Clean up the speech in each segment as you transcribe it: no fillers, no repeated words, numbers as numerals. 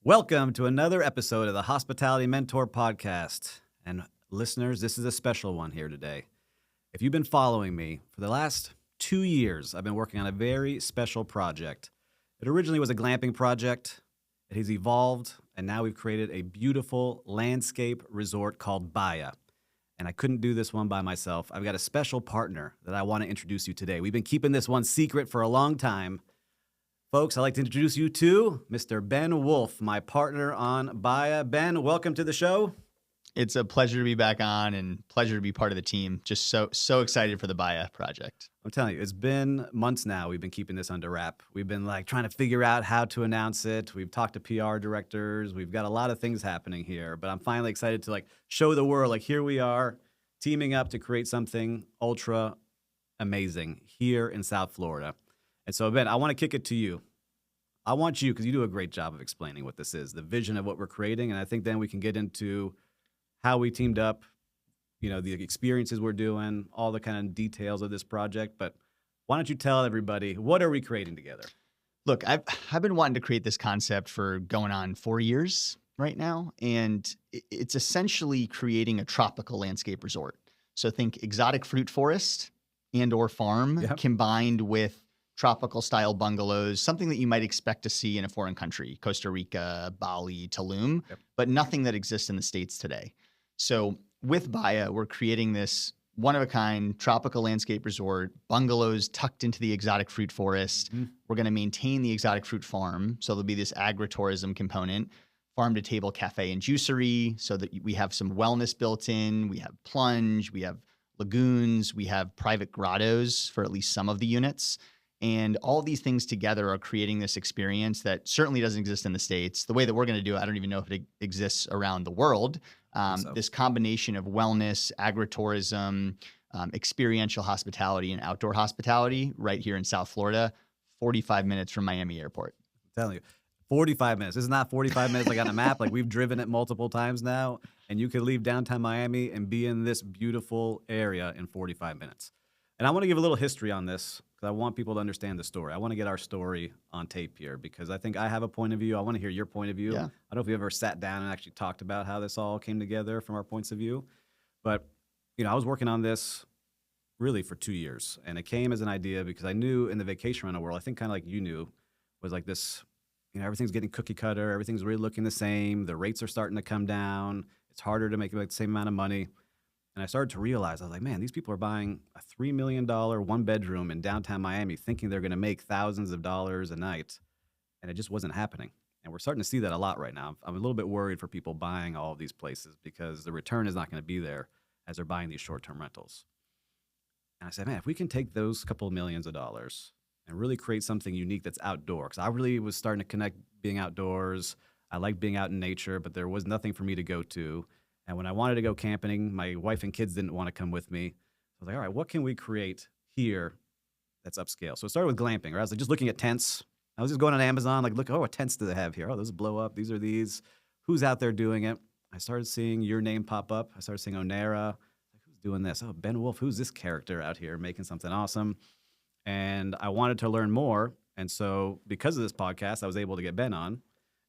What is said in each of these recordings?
Welcome to another episode of the Hospitality Mentor Podcast. And listeners, this is a special one here today. If you've been following me for the last 2 years, I've been working on a very special project. It originally was a glamping project. It has evolved, and now we've created a beautiful landscape resort called BAYA. And I couldn't do this one by myself. I've got a special partner that I want to introduce you today. We've been keeping this one secret for a long time. Folks, I'd like to introduce you to Mr. Ben WolfF, my partner on BAYA. Ben, welcome to the show. It's a pleasure to be back on and pleasure to be part of the team. Just so excited for the BAYA project. I'm telling you, it's been months now we've been keeping this under wrap. We've been trying to figure out how to announce it. We've talked to PR directors. We've got a lot of things happening here, but I'm finally excited to show the world, here we are teaming up to create something ultra amazing here in South Florida. And so, Ben, I want to kick it to you. I want you, because you do a great job of explaining what this is, the vision of what we're creating, and I think then we can get into how we teamed up, the experiences we're doing, all the kind of details of this project. But why don't you tell everybody, what are we creating together? Look, I've been wanting to create this concept for going on 4 years right now, and it's essentially creating a tropical landscape resort. So think exotic fruit forest and or farm combined with tropical style bungalows, something that you might expect to see in a foreign country, Costa Rica, Bali, Tulum, but nothing that exists in the States today. So with BAYA, we're creating this one-of-a-kind tropical landscape resort, bungalows tucked into the exotic fruit forest. Mm-hmm. We're going to maintain the exotic fruit farm, so there'll be this agritourism component, farm-to-table cafe and juicery, so that we have some wellness built in. We have plunge, we have lagoons, we have private grottos for at least some of the units. And all these things together are creating this experience that certainly doesn't exist in the States. The way that we're going to do it, I don't even know if it exists around the world. This combination of wellness, agritourism, experiential hospitality, and outdoor hospitality right here in South Florida, 45 minutes from Miami Airport. I'm telling you, 45 minutes. This is not 45 minutes like on a map. We've driven it multiple times now, and you could leave downtown Miami and be in this beautiful area in 45 minutes. And I want to give a little history on this because I want people to understand the story. I want to get our story on tape here because I think I have a point of view. I want to hear your point of view. Yeah. I don't know if we ever sat down and actually talked about how this all came together from our points of view. But, I was working on this really for 2 years. And it came as an idea because I knew in the vacation rental world, I think kind of like you knew, was this, everything's getting cookie cutter. Everything's really looking the same. The rates are starting to come down. It's harder to make the same amount of money. And I started to realize, I was like, man, these people are buying a $3 million one-bedroom in downtown Miami thinking they're going to make thousands of dollars a night. And it just wasn't happening. And we're starting to see that a lot right now. I'm a little bit worried for people buying all of these places because the return is not going to be there as they're buying these short-term rentals. And I said, man, if we can take those couple of millions of dollars and really create something unique that's outdoor, because I really was starting to connect being outdoors. I like being out in nature, but there was nothing for me to go to. And when I wanted to go camping, my wife and kids didn't want to come with me. I was like, all right, what can we create here that's upscale? So it started with glamping, right? I was just looking at tents. I was just going on Amazon, look, what tents do they have here? Oh, those blow up. These are these. Who's out there doing it? I started seeing your name pop up. I started seeing Onera. Who's doing this? Oh, Ben WolfF. Who's this character out here making something awesome? And I wanted to learn more. And so because of this podcast, I was able to get Ben on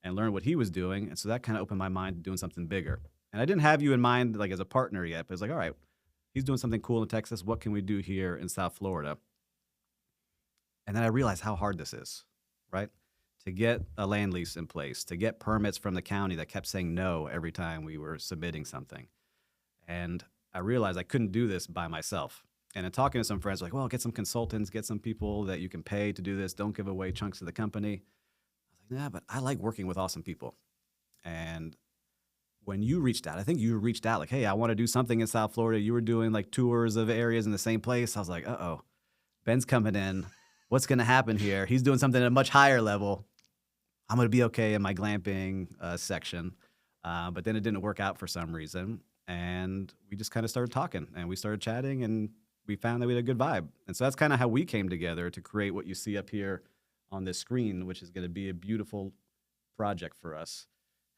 and learn what he was doing. And so that kind of opened my mind to doing something bigger. And I didn't have you in mind as a partner yet, but it's all right, he's doing something cool in Texas. What can we do here in South Florida? And then I realized how hard this is, right? To get a land lease in place, to get permits from the county that kept saying no every time we were submitting something. And I realized I couldn't do this by myself. And in talking to some friends, well, get some consultants, get some people that you can pay to do this. Don't give away chunks of the company. I was like, nah, but I like working with awesome people. And when you reached out, I think you reached out hey, I want to do something in South Florida. You were doing tours of areas in the same place. I was like, uh-oh, Ben's coming in. What's going to happen here? He's doing something at a much higher level. I'm going to be okay in my glamping section. But then it didn't work out for some reason. And we just kind of started talking and we started chatting and we found that we had a good vibe. And so that's kind of how we came together to create what you see up here on this screen, which is going to be a beautiful project for us.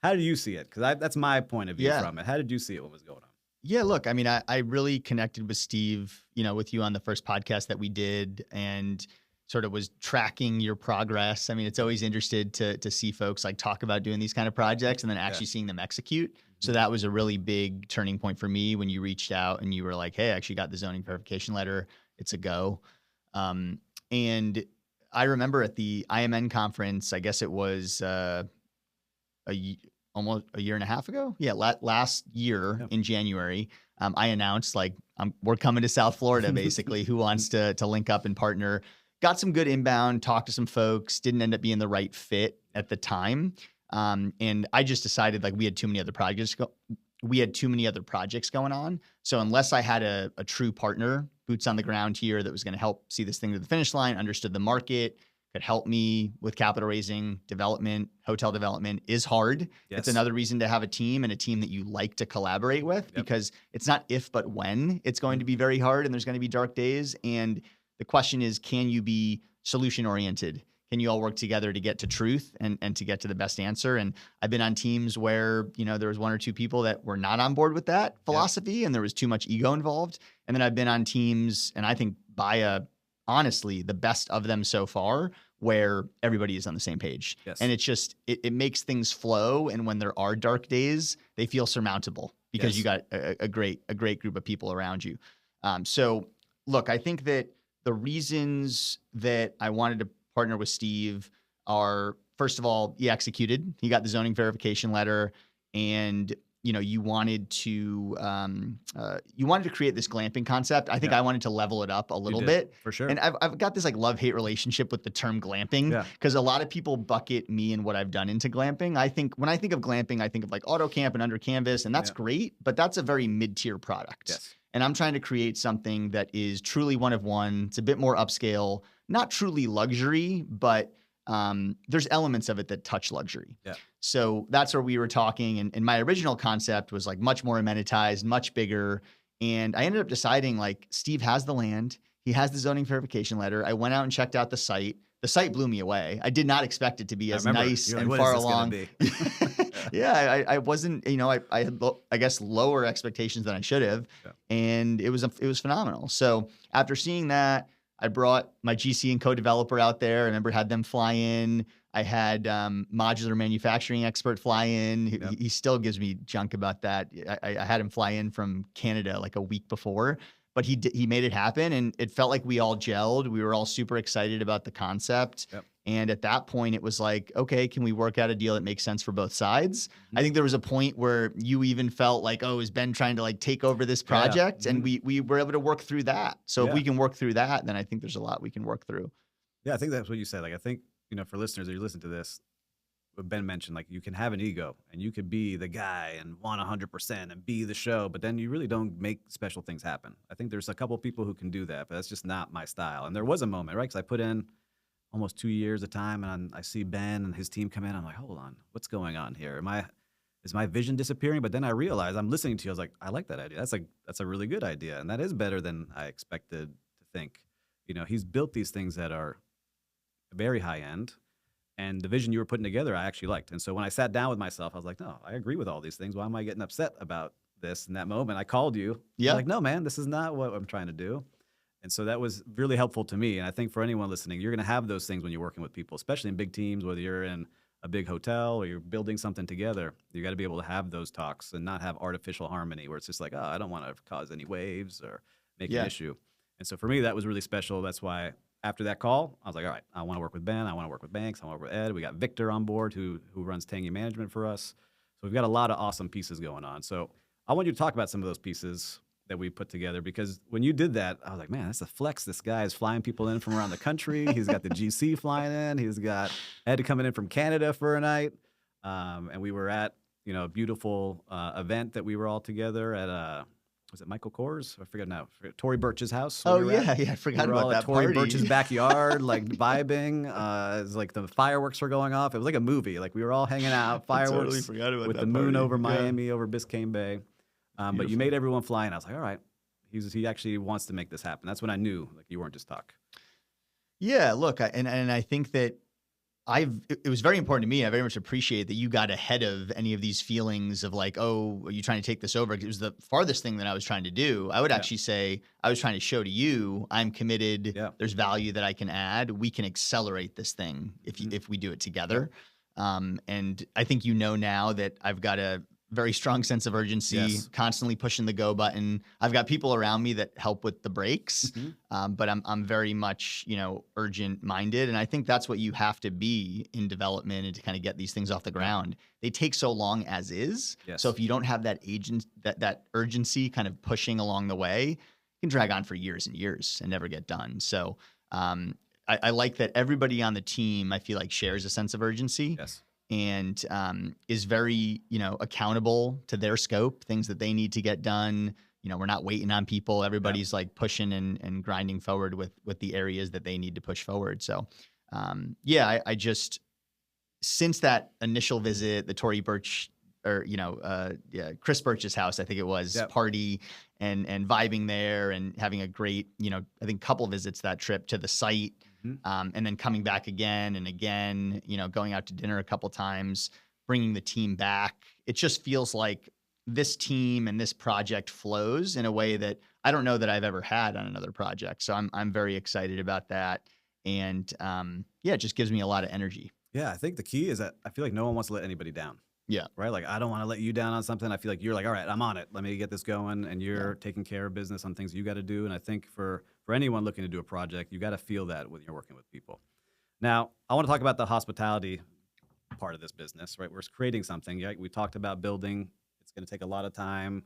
How do you see it? Because that's my point of view from it. How did you see it? What was going on? Yeah, look, I mean, I really connected with Steve, with you on the first podcast that we did. And, sort of was tracking your progress. I mean, it's always interested to see folks like talk about doing these kind of projects and then actually seeing them execute. So that was a really big turning point for me when you reached out and you were like, hey, I actually got the zoning verification letter. It's a go. And I remember at the IMN conference, I guess it was almost a year and a half ago. Yeah, last year in January, I announced like we're coming to South Florida, basically. Who wants to link up and partner? Got some good inbound, talked to some folks, didn't end up being the right fit at the time. And I just decided like we had too many other projects going on. So unless I had a true partner, boots on the ground here, that was going to help see this thing to the finish line, understood the market, could help me with capital raising, development, hotel development is hard. Yes. It's another reason to have a team, and a team that you like to collaborate with, because it's not if, but when it's going to be very hard and there's going to be dark days. And the question is, can you be solution oriented? Can you all work together to get to truth and to get to the best answer? And I've been on teams where, there was one or two people that were not on board with that philosophy and there was too much ego involved. And then I've been on teams, and I think BAYA, honestly, the best of them so far, where everybody is on the same page. Yes. And it's just, it makes things flow. And when there are dark days, they feel surmountable because you got a great group of people around you. So look, I think that the reasons that I wanted to partner with Steve are, first of all, he executed. He got the zoning verification letter, and you wanted to create this glamping concept. I think I wanted to level it up a little bit, for sure. And I've got this like love-hate relationship with the term glamping, because a lot of people bucket me and what I've done into glamping. When I think of glamping, I think of like auto camp and under canvas, and that's great, but that's a very mid-tier product. Yes. And I'm trying to create something that is truly one of one. It's a bit more upscale, not truly luxury, but there's elements of it that touch luxury. Yeah. So that's where we were talking. And my original concept was like much more amenitized, much bigger. And I ended up deciding like Steve has the land. He has the zoning verification letter. I went out and checked out the site. The site blew me away. I did not expect it to be as nice and far along. I wasn't, I had, I guess, lower expectations than I should have. Yeah. And it was phenomenal. So after seeing that, I brought my GC and co-developer out there. I remember had them fly in. I had modular manufacturing expert fly in. He still gives me junk about that. I had him fly in from Canada like a week before, but he made it happen, and it felt like we all gelled. We were all super excited about the concept. Yep. And at that point, it was like, okay, can we work out a deal that makes sense for both sides? Mm-hmm. I think there was a point where you even felt like, oh, is Ben trying to like take over this project? Yeah. Mm-hmm. And we were able to work through that. So if we can work through that, then I think there's a lot we can work through. Yeah, I think that's what you said. Like, I think, for listeners that you listen to this, what Ben mentioned, like you can have an ego and you could be the guy and want 100% and be the show, but then you really don't make special things happen. I think there's a couple of people who can do that, but that's just not my style. And there was a moment, right? Because I put in almost 2 years of time, and I see Ben and his team come in. I'm like, hold on, what's going on here? Is my vision disappearing? But then I realized, I'm listening to you. I was like, I like that idea. That's a really good idea, and that is better than I expected to think. He's built these things that are very high end, and the vision you were putting together, I actually liked. And so when I sat down with myself, I was like, no, I agree with all these things. Why am I getting upset about this? In that moment, I called you. Yeah. Like, no, man, this is not what I'm trying to do. And so that was really helpful to me. And I think for anyone listening, you're going to have those things when you're working with people, especially in big teams, whether you're in a big hotel or you're building something together. You got to be able to have those talks and not have artificial harmony where it's just like, oh, I don't want to cause any waves or make an issue. And so for me, that was really special. That's why after that call, I was like, all right, I want to work with Ben. I want to work with Banks. I want to work with Ed. We got Victor on board who runs Tangy Management for us. So we've got a lot of awesome pieces going on. So I want you to talk about some of those pieces that we put together, because when you did that, I was like, man, that's a flex. This guy is flying people in from around the country. He's got the GC flying in. He's got Ed coming in from Canada for a night. And we were at, a beautiful event that we were all together at, was it Michael Kors? I forget now. Tory Burch's house. Oh, yeah. I forgot about that Tory party. Burch's backyard, like vibing. It was like the fireworks were going off. It was like a movie. Like we were all hanging out, fireworks. I totally forgot about with that the moon over Miami, over Biscayne Bay. But you made everyone fly, and I was like, all right, he actually wants to make this happen. That's when I knew, like, you weren't just talk. Yeah, look, and I think that it was very important to me. I very much appreciate that you got ahead of any of these feelings of like, oh, are you trying to take this over? It was the farthest thing that I was trying to do. I would actually say I was trying to show to you, I'm committed. Yeah. There's value that I can add. We can accelerate this thing if we do it together. And I think now that I've got a very strong sense of urgency, constantly pushing the go button. I've got people around me that help with the brakes, but I'm very much, urgent minded. And I think that's what you have to be in development and to kind of get these things off the ground. They take so long as is. So if you don't have that that urgency kind of pushing along the way, it can drag on for years and years and never get done. So I like that everybody on the team, I feel like, shares a sense of urgency. And is very, accountable to their scope, things that they need to get done. We're not waiting on people. Everybody's like pushing and grinding forward with the areas that they need to push forward. So, I just, since that initial visit, the Tory Birch or, Chris Birch's house, I think it was, party and vibing there and having a great, I think couple visits that trip to the site. And then coming back again and again, going out to dinner a couple times, bringing the team back. It just feels like this team and this project flows in a way that I don't know that I've ever had on another project. So I'm very excited about that. And it just gives me a lot of energy. Yeah, I think the key is that I feel like no one wants to let anybody down. Right? Like, I don't want to let you down on something. I feel like you're like, all right, I'm on it. Let me get this going. And you're taking care of business on things you got to do. And I think for anyone looking to do a project, you got to feel that when you're working with people. Now, I want to talk about the hospitality part of this business, right? We're creating something. We talked about building. It's going to take a lot of time.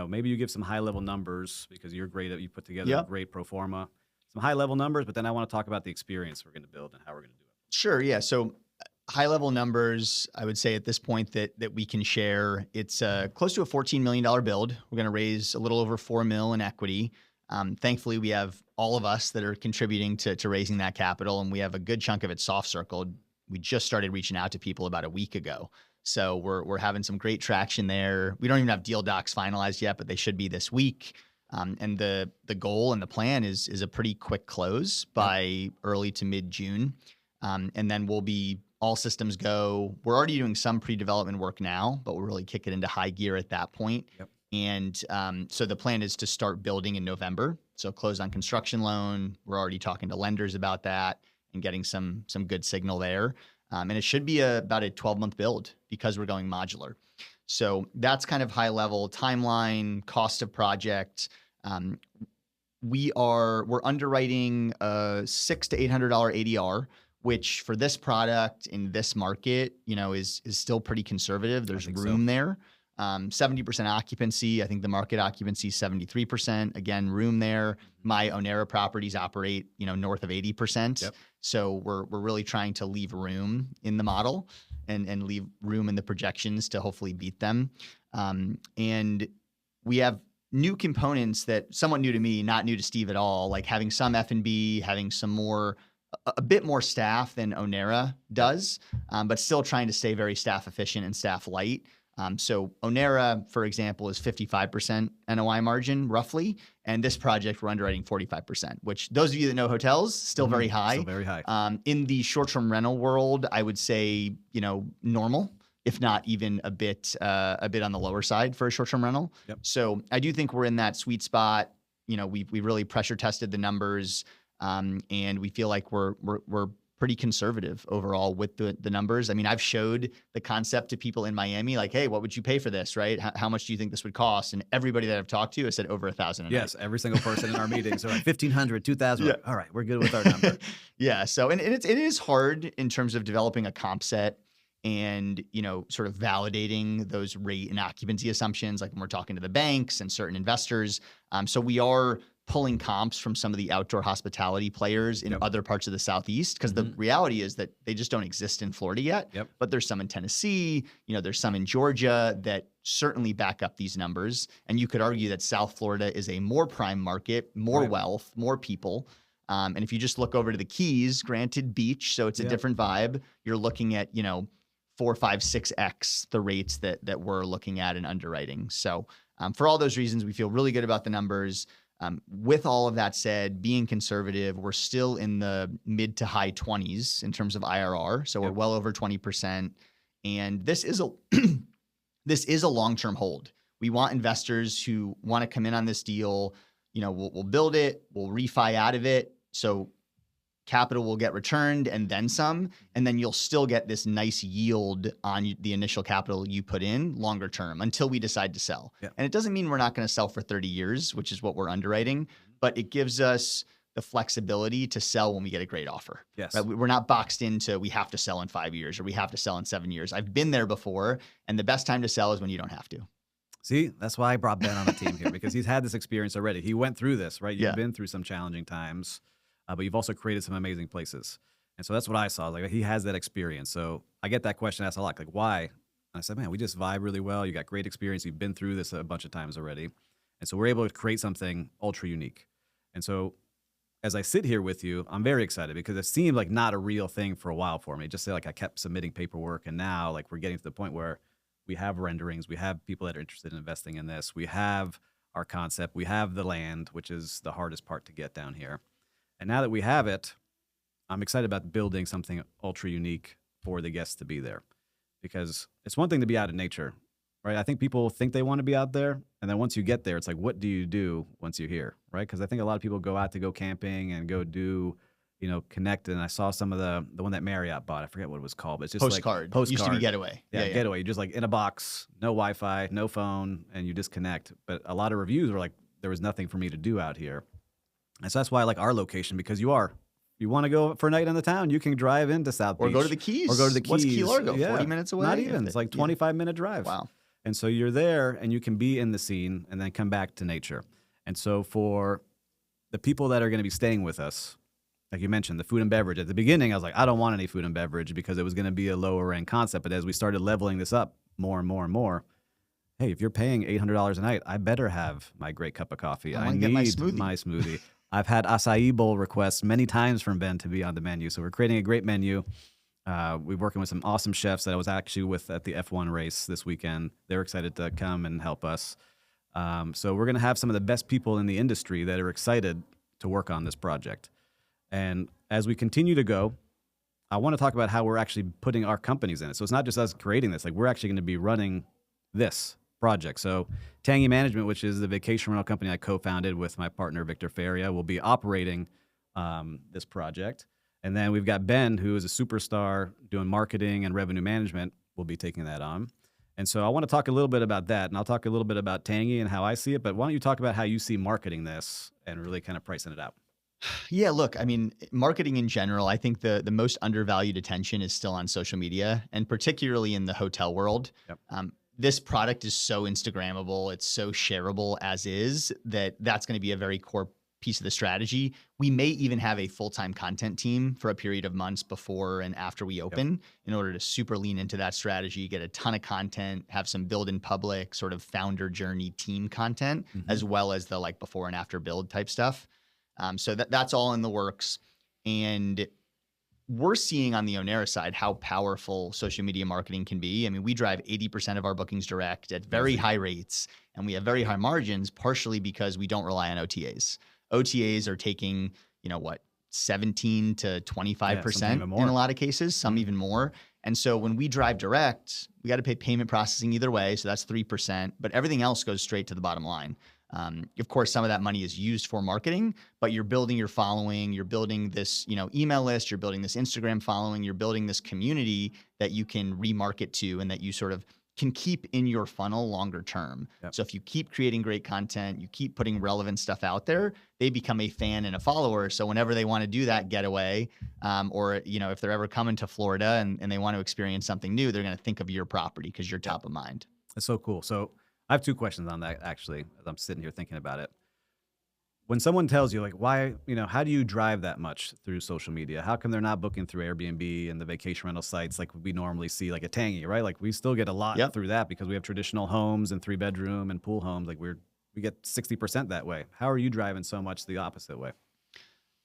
Maybe you give some high level numbers because you're great at, you put together a great pro forma, some high level numbers, but then I want to talk about the experience we're going to build and how we're going to do it. Sure. Yeah. So high level numbers, I would say at this point that we can share, it's close to a $14 million build. We're going to raise a little over $4 million in equity. Thankfully, we have all of us that are contributing to raising that capital, and we have a good chunk of it soft circled. We just started reaching out to people about a week ago. So we're having some great traction there. We don't even have deal docs finalized yet, but they should be this week. And the goal and the plan is a pretty quick close by early to mid-June. And then we'll be all systems go. We're already doing some pre-development work now, but we'll really kick it into high gear at that point. And so the plan is to start building in November. So close on construction loan. We're already talking to lenders about that and getting some good signal there. And it should be about a 12-month build because we're going modular. So that's kind of high level timeline, cost of project. We're underwriting a $600 to $800 ADR, which for this product in this market, is still pretty conservative. There's room there. 70% occupancy. I think the market occupancy is 73%. Again, room there. My Onera properties operate, north of 80%. So we're really trying to leave room in the model and leave room in the projections to hopefully beat them. And we have new components that somewhat new to me, not new to Steve at all, like having some F&B, having a bit more staff than Onera does, but still trying to stay very staff efficient and staff light. So Onera, for example, is 55% NOI margin roughly. And this project, we're underwriting 45%, which those of you that know hotels, still very high. Still very high. In the short-term rental world, I would say, normal, if not even a bit on the lower side for a short-term rental. So I do think we're in that sweet spot. We really pressure tested the numbers, and we feel like we're pretty conservative overall with the numbers. I mean, I've showed the concept to people in Miami, like, hey, what would you pay for this, right? How much do you think this would cost? And everybody that I've talked to has said over $1,000 a night. Every single person in our meetings are like 1,500, 2,000. Like, all right, we're good with our number. So, and it is hard in terms of developing a comp set and, sort of validating those rate and occupancy assumptions, like when we're talking to the banks and certain investors. So we are pulling comps from some of the outdoor hospitality players in other parts of the Southeast, because the reality is that they just don't exist in Florida yet. But there's some in Tennessee, there's some in Georgia that certainly back up these numbers. And you could argue that South Florida is a more prime market, more wealth, more people. And if you just look over to the Keys, granted beach, so it's a different vibe, you're looking at, 4, 5, 6x the rates that we're looking at in underwriting. So for all those reasons, we feel really good about the numbers. With all of that said, being conservative, we're still in the mid to high 20s in terms of IRR. So we're well over 20%. And this is a this is a long-term hold. We want investors who want to come in on this deal. We'll build it, we'll refi out of it. So capital will get returned and then some, and then you'll still get this nice yield on the initial capital you put in longer term until we decide to sell. Yeah. And it doesn't mean we're not going to sell for 30 years, which is what we're underwriting, but it gives us the flexibility to sell when we get a great offer. Yes. Right? We're not boxed into we have to sell in 5 years or we have to sell in 7 years. I've been there before, and the best time to sell is when you don't have to. See, that's why I brought Ben on the team here, because he's had this experience already. He went through this, right? You've been through some challenging times. But you've also created some amazing places. And so that's what I saw. Like, he has that experience. So I get that question asked a lot, like, why? And I said, man, we just vibe really well. You got great experience. You've been through this a bunch of times already. And so we're able to create something ultra unique. And so as I sit here with you, I'm very excited because it seemed like not a real thing for a while for me. Just say, like, I kept submitting paperwork, and now, like, we're getting to the point where we have renderings. We have people that are interested in investing in this. We have our concept. We have the land, which is the hardest part to get down here. And now that we have it, I'm excited about building something ultra unique for the guests to be there, because it's one thing to be out in nature, right? I think people think they want to be out there, and then once you get there, it's like, what do you do once you're here, right? Because I think a lot of people go out to go camping and go do, connect. And I saw some of the one that Marriott bought. I forget what it was called, but it's just Postcard. Used to be Getaway. Yeah, Getaway. You're just like in a box, no Wi-Fi, no phone, and you disconnect. But a lot of reviews were like, there was nothing for me to do out here. And so that's why I like our location, because you want to go for a night in the town, you can drive into South Beach. Or go to the Keys. What's Key Largo? 40 minutes away? Not even. It's like 25-minute drive. Wow. And so you're there, and you can be in the scene and then come back to nature. And so for the people that are going to be staying with us, like you mentioned, the food and beverage. At the beginning, I was like, I don't want any food and beverage because it was going to be a lower end concept. But as we started leveling this up more and more and more, hey, if you're paying $800 a night, I better have my great cup of coffee. I need my smoothie. I've had acai bowl requests many times from Ben to be on the menu. So we're creating a great menu. We're working with some awesome chefs that I was actually with at the F1 race this weekend. They're excited to come and help us. So we're going to have some of the best people in the industry that are excited to work on this project. And as we continue to go, I want to talk about how we're actually putting our companies in it. So it's not just us creating this. Like, we're actually going to be running this project. So Tangy Management, which is the vacation rental company I co-founded with my partner, Victor Feria, will be operating this project. And then we've got Ben, who is a superstar doing marketing and revenue management, will be taking that on. And so I want to talk a little bit about that, and I'll talk a little bit about Tangy and how I see it. But why don't you talk about how you see marketing this and really kind of pricing it out? Yeah, look, I mean, marketing in general, I think the most undervalued attention is still on social media, and particularly in the hotel world. Yep. This product is so Instagrammable, it's so shareable as is, that's going to be a very core piece of the strategy. We may even have a full-time content team for a period of months before and after we open in order to super lean into that strategy, get a ton of content, have some build in public sort of founder journey team content, as well as the like before and after build type stuff. So that's all in the works. And we're seeing on the Onera side how powerful social media marketing can be. I mean, we drive 80% of our bookings direct at very high rates, and we have very high margins, partially because we don't rely on OTAs. OTAs are taking, 17 to 25% in a lot of cases, some even more. And so when we drive direct, we got to pay payment processing either way. So that's 3%, but everything else goes straight to the bottom line. Of course, some of that money is used for marketing, but you're building your following, you're building this, email list, you're building this Instagram following, you're building this community that you can remarket to and that you sort of can keep in your funnel longer term. Yep. So if you keep creating great content, you keep putting relevant stuff out there, they become a fan and a follower. So whenever they want to do that getaway, or, if they're ever coming to Florida and they want to experience something new, they're going to think of your property because you're top of mind. That's so cool. So I have two questions on that, actually, as I'm sitting here thinking about it. When someone tells you, like, why, how do you drive that much through social media? How come they're not booking through Airbnb and the vacation rental sites like we normally see, like a Tangy, right? Like, we still get a lot through that because we have traditional homes and 3-bedroom and pool homes. Like, we get 60% that way. How are you driving so much the opposite way?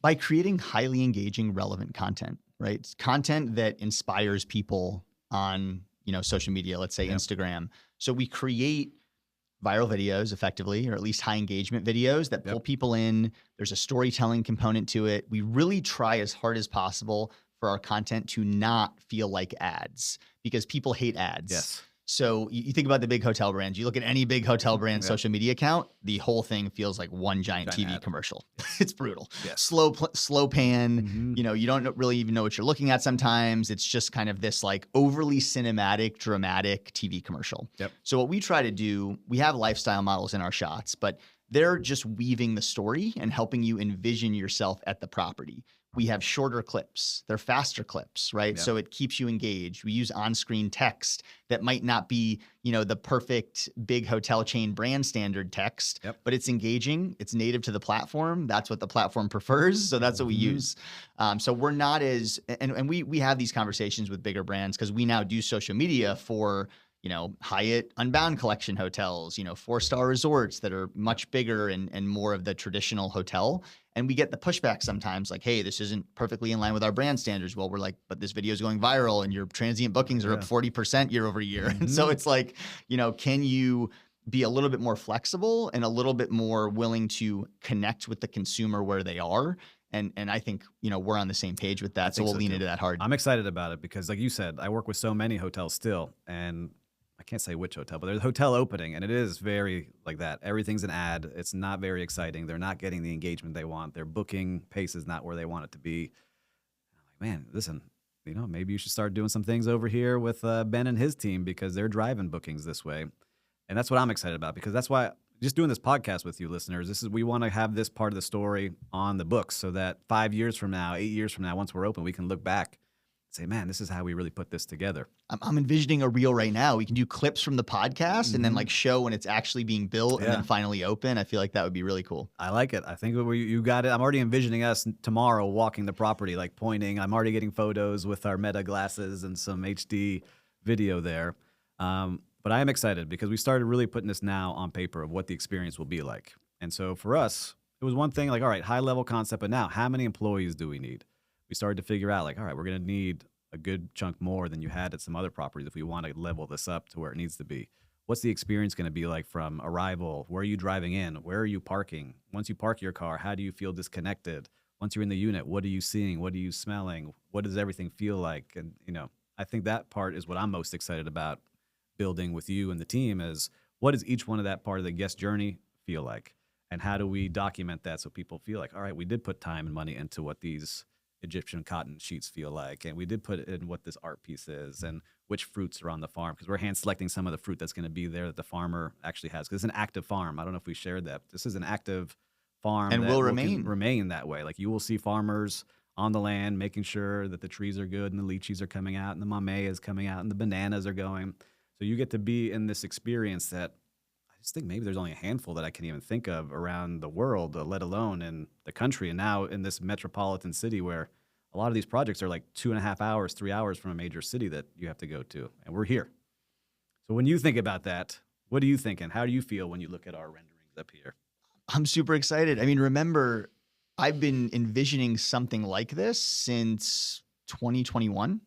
By creating highly engaging, relevant content, right? It's content that inspires people on, social media, let's say Instagram. So we create viral videos effectively, or at least high engagement videos that pull people in. There's a storytelling component to it. We really try as hard as possible for our content to not feel like ads, because people hate ads. Yes. So you think about the big hotel brands. You look at any big hotel brand social media account, the whole thing feels like one giant TV ad. commercial. It's brutal. Yes. Slow pan. You know, you don't really even know what you're looking at sometimes. It's just kind of this like overly cinematic, dramatic TV commercial. So what we try to do, we have lifestyle models in our shots, but they're just weaving the story and helping you envision yourself at the property. We have shorter clips. They're faster clips, right? So it keeps you engaged. We use on-screen text that might not be, you know, the perfect big hotel chain brand standard text, but it's engaging. It's native to the platform. That's what the platform prefers. So that's what we use. So we're not as, and we have these conversations with bigger brands because we now do social media for, you know, Hyatt Unbound Collection hotels, you know, 4-star resorts that are much bigger and more of the traditional hotel. And we get the pushback sometimes like, hey, this isn't perfectly in line with our brand standards. Well, we're like, but this video is going viral and your transient bookings are up 40% year over year. And so it's like, you know, can you be a little bit more flexible and a little bit more willing to connect with the consumer where they are? And I think, you know, we're on the same page with that. So we'll lean into that hard. I'm excited about it because like you said, I work with so many hotels still, and I can't say which hotel, but there's a hotel opening, and it is very like that. Everything's an ad. It's not very exciting. They're not getting the engagement they want. Their booking pace is not where they want it to be. I'm like, man, listen, you know, maybe you should start doing some things over here with Ben and his team because they're driving bookings this way. And that's what I'm excited about, because that's why just doing this podcast with you listeners, we want to have this part of the story on the books so that 5 years from now, 8 years from now, once we're open, we can look back say, man, this is how we really put this together. I'm envisioning a reel right now. We can do clips from the podcast and then like show when it's actually being built and then finally open. I feel like that would be really cool. I like it. I think you got it. I'm already envisioning us tomorrow walking the property, like pointing. I'm already getting photos with our Meta glasses and some HD video there. But I am excited because we started really putting this now on paper of what the experience will be like. And so for us, it was one thing like, all right, high level concept, but now how many employees do we need? We started to figure out like, all right, we're going to need a good chunk more than you had at some other properties if we want to level this up to where it needs to be. What's the experience going to be like from arrival? Where are you driving in? Where are you parking? Once you park your car, how do you feel disconnected? Once you're in the unit, what are you seeing? What are you smelling? What does everything feel like? And, you know, I think that part is what I'm most excited about building with you and the team is what does each one of that part of the guest journey feel like? And how do we document that so people feel like, all right, we did put time and money into what these Egyptian cotton sheets feel like, and we did put in what this art piece is and which fruits are on the farm, because we're hand selecting some of the fruit that's going to be there that the farmer actually has, because it's an active farm. I don't know if we shared that. This is an active farm and will remain that way. Like you will see farmers on the land making sure that the trees are good and the lychees are coming out and the mamey is coming out and the bananas are going. So you get to be in this experience that I just think maybe there's only a handful that I can even think of around the world, let alone in the country. And now in this metropolitan city where a lot of these projects are like 2.5 hours, 3 hours from a major city that you have to go to. And we're here. So when you think about that, what are you thinking? How do you feel when you look at our renderings up here? I'm super excited. I mean, remember, I've been envisioning something like this since 2021,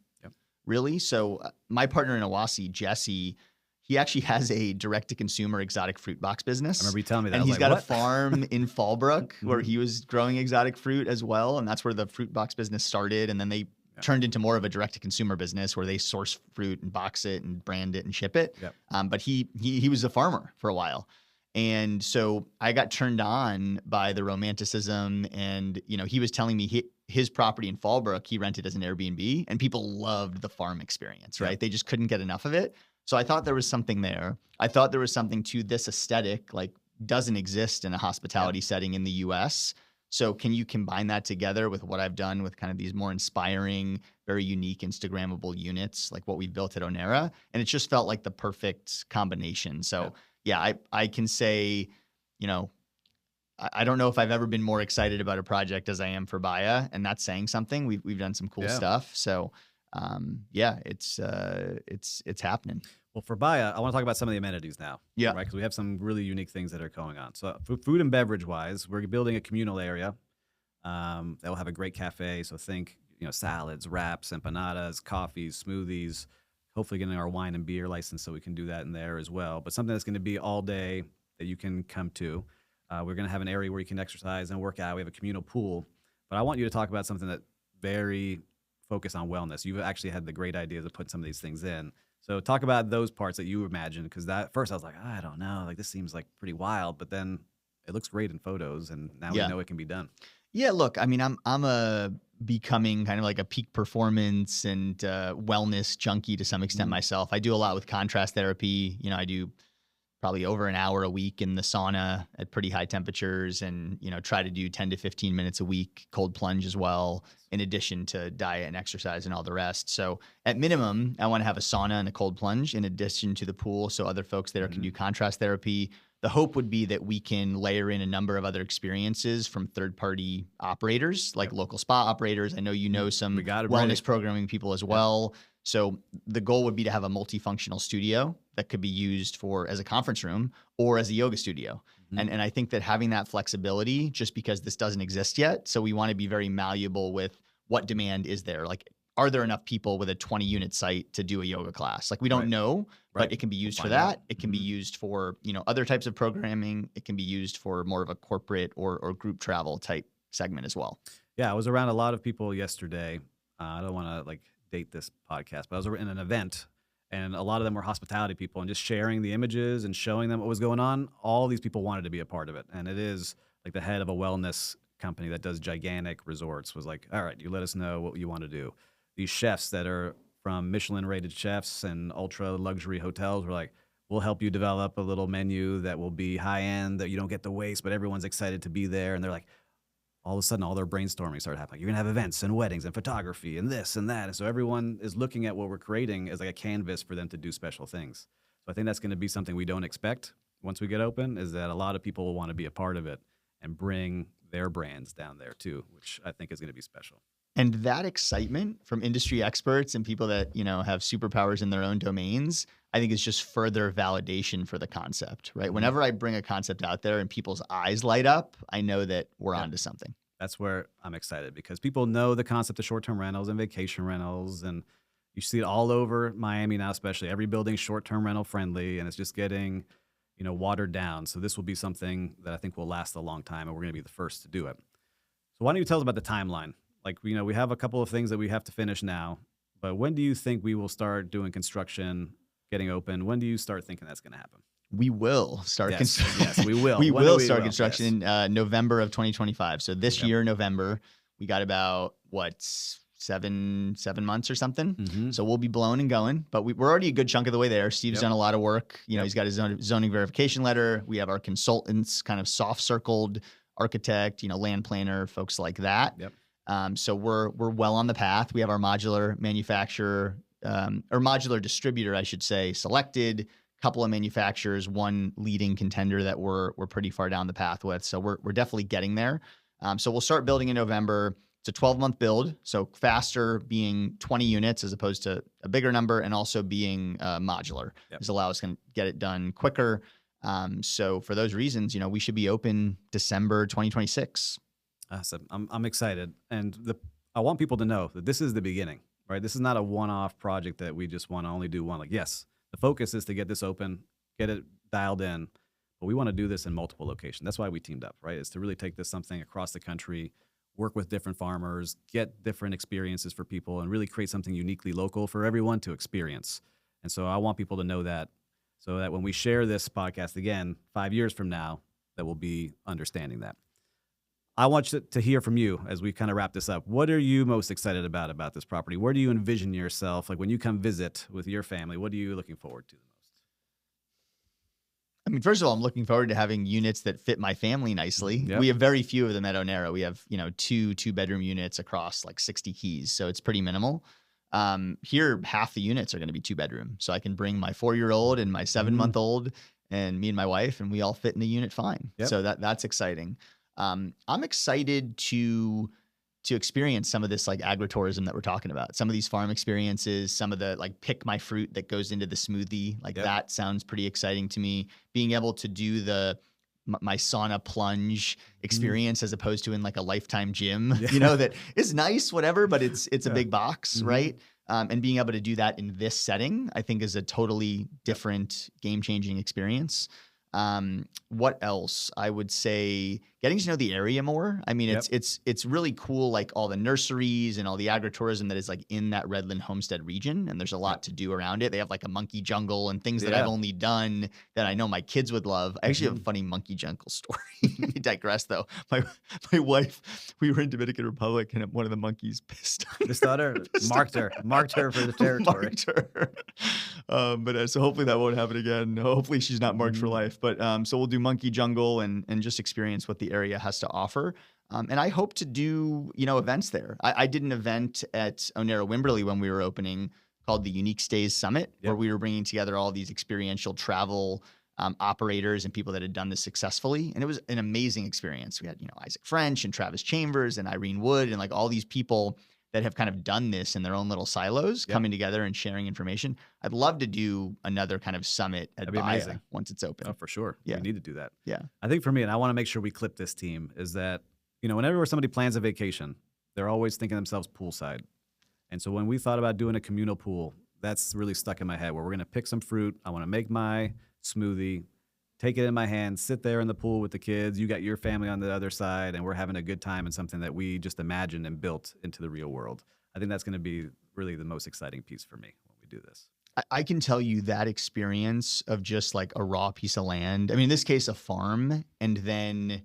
really. So my partner in Awasi, Jesse, he actually has a direct-to-consumer exotic fruit box business. I remember you telling me that. And he's got a farm in Fallbrook where he was growing exotic fruit as well. And that's where the fruit box business started. And then they turned into more of a direct-to-consumer business where they source fruit and box it and brand it and ship it. But he was a farmer for a while. And so I got turned on by the romanticism. And, you know, he was telling me his property in Fallbrook, he rented as an Airbnb. And people loved the farm experience, right? They just couldn't get enough of it. So I thought there was something there. I thought there was something to this aesthetic, like doesn't exist in a hospitality setting in the US. So can you combine that together with what I've done with kind of these more inspiring, very unique Instagrammable units, like what we built at Onera? And it just felt like the perfect combination. So I can say, you know, I don't know if I've ever been more excited about a project as I am for BAYA, and that's saying something. We've done some cool stuff. So it's happening. Well, for BAYA, I want to talk about some of the amenities now. Right, because we have some really unique things that are going on. So, food and beverage wise, we're building a communal area that will have a great cafe. So think, you know, salads, wraps, empanadas, coffees, smoothies, hopefully getting our wine and beer license so we can do that in there as well. But something that's going to be all day that you can come to. We're going to have an area where you can exercise and work out. We have a communal pool. But I want you to talk about something that very focused on wellness. You've actually had the great idea to put some of these things in. So talk about those parts that you imagine, because that first I was like, I don't know, like this seems like pretty wild, but then it looks great in photos, and now we know it can be done. Yeah, look, I mean, I'm a becoming kind of like a peak performance and wellness junkie to some extent myself. I do a lot with contrast therapy. You know, I do probably over an hour a week in the sauna at pretty high temperatures, and, you know, try to do 10 to 15 minutes a week cold plunge as well, in addition to diet and exercise and all the rest. So at minimum, I want to have a sauna and a cold plunge in addition to the pool, so other folks there can do contrast therapy. The hope would be that we can layer in a number of other experiences from third-party operators, like local spa operators. I know you know some wellness programming people as well. So the goal would be to have a multifunctional studio that could be used for as a conference room or as a yoga studio. And I think that having that flexibility, just because this doesn't exist yet, so we want to be very malleable with what demand is there. Like, are there enough people with a 20-unit site to do a yoga class? Like, we don't know, but it can be used for that. It can be used for, you know, other types of programming. It can be used for more of a corporate or group travel type segment as well. Yeah, I was around a lot of people yesterday. I don't want to like date this podcast, but I was in an event, and a lot of them were hospitality people, and just sharing the images and showing them what was going on. All these people wanted to be a part of it. And it is like the head of a wellness company that does gigantic resorts was like, all right, you let us know what you want to do. These chefs that are from Michelin rated chefs and ultra luxury hotels were like, we'll help you develop a little menu that will be high end, that you don't get to waste, but everyone's excited to be there. And they're like, all of a sudden, all their brainstorming started happening. You're going to have events and weddings and photography and this and that. And so everyone is looking at what we're creating as like a canvas for them to do special things. So I think that's going to be something we don't expect once we get open, is that a lot of people will want to be a part of it and bring their brands down there too, which I think is going to be special. And that excitement from industry experts and people that, you know, have superpowers in their own domains, I think is just further validation for the concept, right? Whenever I bring a concept out there and people's eyes light up, I know that we're onto something. That's where I'm excited, because people know the concept of short-term rentals and vacation rentals, and you see it all over Miami now, especially. Every building's short-term rental friendly, and it's just getting, you know, watered down. So this will be something that I think will last a long time, and we're going to be the first to do it. So why don't you tell us about the timeline? Like, you know, we have a couple of things that we have to finish now, but when do you think we will start doing construction, getting open? When do you start thinking that's going to happen? We will start construction. Yes, we will. We will start construction in November of 2025. So this year, November, we got about, what, seven months or something. So we'll be blowing and going, but we're already a good chunk of the way there. Steve's done a lot of work. You know, he's got his zoning verification letter. We have our consultants, kind of soft circled, architect, you know, land planner, folks like that. So we're well on the path. We have our modular manufacturer, or modular distributor, I should say, selected. Couple of manufacturers, one leading contender that we're pretty far down the path with. So we're definitely getting there. So we'll start building in November. It's a 12-month build, so faster, being 20 units as opposed to a bigger number, and also being modular. This allows us to get it done quicker. So for those reasons, you know, we should be open December 2026. Awesome. I'm excited, and I want people to know that this is the beginning, right? This is not a one-off project that we just want to only do one. Like, yes, the focus is to get this open, get it dialed in, but we want to do this in multiple locations. That's why we teamed up, right? Is to really take this something across the country, work with different farmers, get different experiences for people, and really create something uniquely local for everyone to experience. And so I want people to know that, so that when we share this podcast again 5 years from now, that we'll be understanding that. I want to hear from you as we kind of wrap this up. What are you most excited about this property? Where do you envision yourself? Like, when you come visit with your family, what are you looking forward to the most? I mean, first of all, I'm looking forward to having units that fit my family nicely. We have very few of them at Onera. We have, you know, two-bedroom units across like 60 keys. So it's pretty minimal. Here, half the units are going to be 2-bedroom. So I can bring my 4-year-old and my 7-month-old and me and my wife, and we all fit in a unit fine. So that's exciting. I'm excited to experience some of this like agritourism that we're talking about, some of these farm experiences, some of the like pick my fruit that goes into the smoothie. Like that sounds pretty exciting to me. Being able to do my sauna plunge experience as opposed to in like a Lifetime gym, you know, that is nice, whatever, but it's a big box, right? And being able to do that in this setting, I think, is a totally different, game-changing experience. What else? I would say getting to know the area more. I mean, Yep. it's really cool, like all the nurseries and all the agritourism that is like in that Redland Homestead region, and there's a lot to do around it. They have like a monkey jungle and things that I've Yeah. only done that I know my kids would love. I actually have a Mhm. funny monkey jungle story. I digress though. My wife, we were in Dominican Republic, and one of the monkeys pissed on This daughter Pissed marked her for the territory. marked her. But so hopefully that won't happen again. Hopefully she's not marked for Mhm. life. But so we'll do monkey jungle and just experience what the area has to offer. And I hope to do events there. I did an event at Onera Wimberley when we were opening called the Unique Stays Summit, where Yep. we were bringing together all these experiential travel operators and people that had done this successfully. And it was an amazing experience. We had Isaac French and Travis Chambers and Irene Wood and like all these people that have kind of done this in their own little silos, Yep. coming together and sharing information. I'd love to do another kind of summit at That'd be BAYA amazing. once it's open. Oh, for sure. Yeah. We need to do that. Yeah. I think for me, and I want to make sure we clip this team, is that, whenever somebody plans a vacation, they're always thinking themselves poolside. And so when we thought about doing a communal pool, that's really stuck in my head, where we're going to pick some fruit. I want to make my smoothie, take it in my hand, sit there in the pool with the kids. You got your family on the other side, and we're having a good time in something that we just imagined and built into the real world. I think that's going to be really the most exciting piece for me when we do this. I can tell you that experience of just like a raw piece of land. I mean, in this case, a farm, and then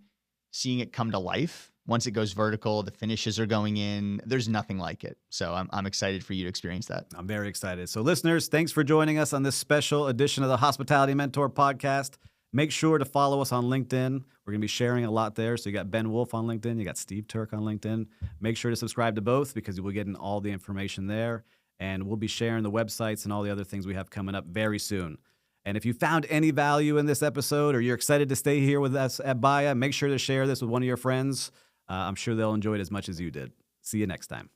seeing it come to life. Once it goes vertical, the finishes are going in. There's nothing like it. So I'm excited for you to experience that. I'm very excited. So listeners, thanks for joining us on this special edition of the Hospitality Mentor podcast. Make sure to follow us on LinkedIn. We're going to be sharing a lot there. So you got Ben WolfF on LinkedIn. You got Steve Turk on LinkedIn. Make sure to subscribe to both because you will get all the information there. And we'll be sharing the websites and all the other things we have coming up very soon. And if you found any value in this episode or you're excited to stay here with us at BAYA, make sure to share this with one of your friends. I'm sure they'll enjoy it as much as you did. See you next time.